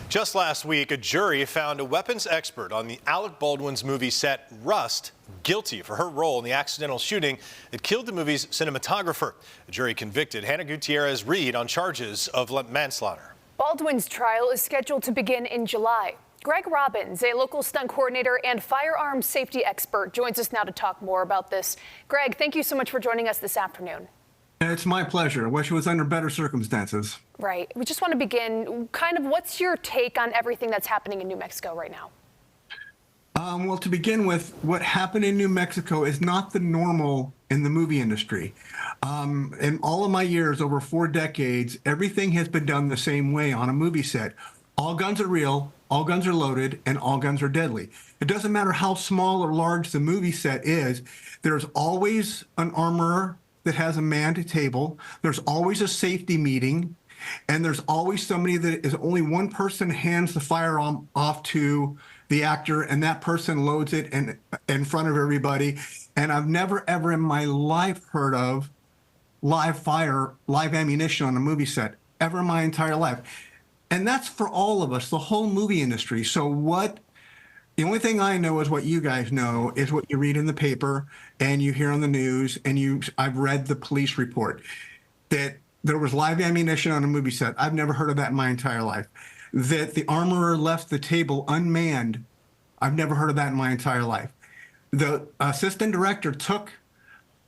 Just last week, a jury found a weapons expert on the Alec Baldwin's movie set Rust guilty for her role in the accidental shooting that killed the movie's cinematographer. The jury convicted Hannah Gutierrez-Reed on charges of manslaughter. Baldwin's trial is scheduled to begin in July. Greg Robbins, a local stunt coordinator and firearms safety expert, joins us now to talk more about this. Greg, thank you so much for joining us this afternoon. It's my pleasure. I wish it was under better circumstances. Right. We just want to begin. What's your take on everything that's happening in New Mexico right now? Well, to begin with, what happened in New Mexico is not the normal in the movie industry. In all of my years, over 4 decades, everything has been done the same way on a movie set. All guns are real, all guns are loaded, and all guns are deadly. It doesn't matter how small or large the movie set is, there's always an armorer that has a manned table. There's always a safety meeting, and there's always somebody that is only one person hands the firearm off to the actor, and that person loads it in front of everybody. And I've never, ever in my life heard of live ammunition on a movie set, ever in my entire life. And that's for all of us, the whole movie industry. So the only thing I know is what you guys know, is what you read in the paper and you hear on the news, and I've read the police report that there was live ammunition on a movie set. I've never heard of that in my entire life. That the armorer left the table unmanned. I've never heard of that in my entire life. The assistant director took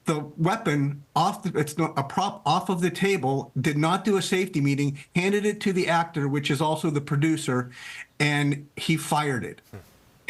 the weapon off, it's not a prop, off of the table, did not do a safety meeting, handed it to the actor, which is also the producer, and he fired it,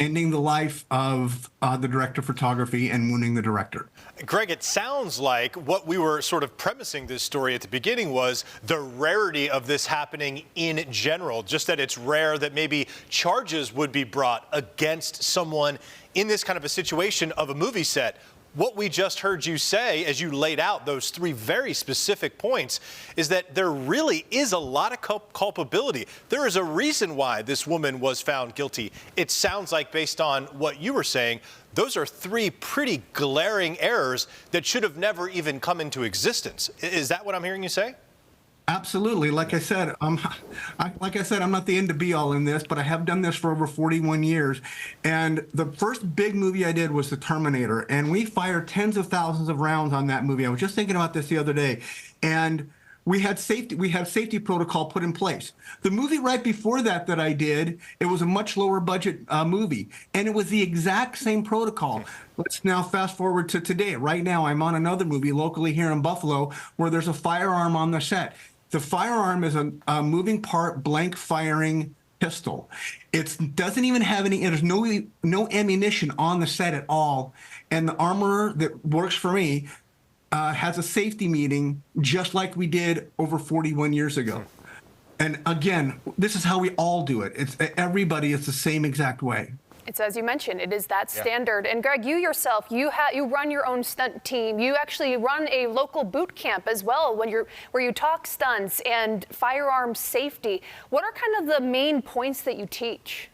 ending the life of the director of photography and wounding the director. Greg, it sounds like what we were sort of premising this story at the beginning was the rarity of this happening in general, just that it's rare that maybe charges would be brought against someone in this kind of a situation of a movie set. What we just heard you say, as you laid out those 3 very specific points, is that there really is a lot of culpability. There is a reason why this woman was found guilty. It sounds like, based on what you were saying, those are 3 pretty glaring errors that should have never even come into existence. Is that what I'm hearing you say? Absolutely. Like I said, I'm not the end to be all in this, but I have done this for over 41 years. And the first big movie I did was The Terminator, and we fired tens of thousands of rounds on that movie. I was just thinking about this the other day, and we had safety protocol put in place. The movie right before that I did, it was a much lower budget movie, and it was the exact same protocol. Let's now fast forward to today. Right now, I'm on another movie locally here in Buffalo where there's a firearm on the set. The firearm is a moving part blank firing pistol. It doesn't even have any, there's no ammunition on the set at all. And the armorer that works for me has a safety meeting just like we did over 41 years ago. And again, this is how we all do it. It's the same exact way. It's, as you mentioned, it is that standard. And Greg, you yourself, you run your own stunt team. You actually run a local boot camp as well where you talk stunts and firearm safety. What are kind of the main points that you teach?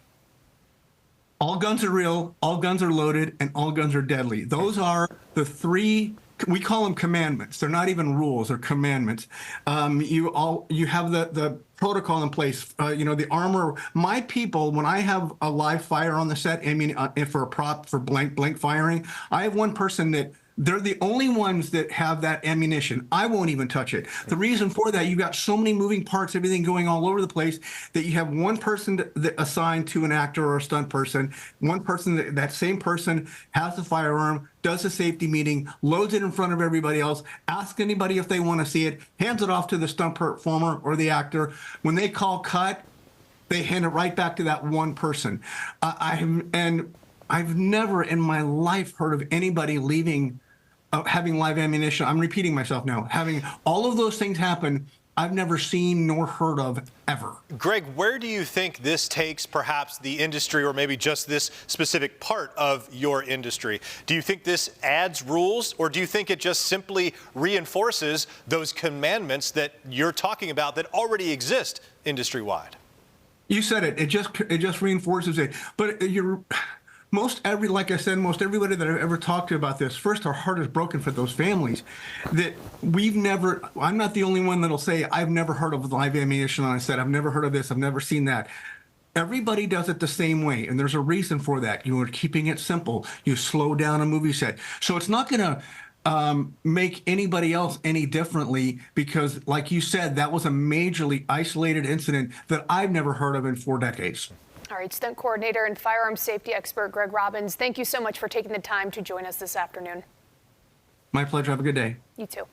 All guns are real, all guns are loaded, and all guns are deadly. Those are the 3, we call them commandments. They're not even rules, they're commandments. You have the protocol in place. The armor, my people, when I have a live fire on the set, I mean, for a prop for blank firing, I have one person that they're the only ones that have that ammunition. I won't even touch it. The reason for that, you've got so many moving parts, everything going all over the place, that you have one person that assigned to an actor or a stunt person, one person, that same person has the firearm, does a safety meeting, loads it in front of everybody else, asks anybody if they want to see it, hands it off to the stunt performer or the actor. When they call cut, they hand it right back to that one person. I've never in my life heard of anybody having live ammunition. I'm repeating myself now. Having all of those things happen, I've never seen nor heard of ever. Greg, where do you think this takes perhaps the industry, or maybe just this specific part of your industry? Do you think this adds rules, or do you think it just simply reinforces those commandments that you're talking about that already exist industry-wide? You said it. It just reinforces it. But like I said, most everybody that I've ever talked to about this, first, our heart is broken for those families that I'm not the only one that'll say, I've never heard of live ammunition on a set. I've never heard of this. I've never seen that. Everybody does it the same way, and there's a reason for that. You are keeping it simple. You slow down a movie set. So it's not going to make anybody else any differently because, like you said, that was a majorly isolated incident that I've never heard of in 4 decades. All right, stunt coordinator and firearms safety expert Greg Robbins, thank you so much for taking the time to join us this afternoon. My pleasure. Have a good day. You too.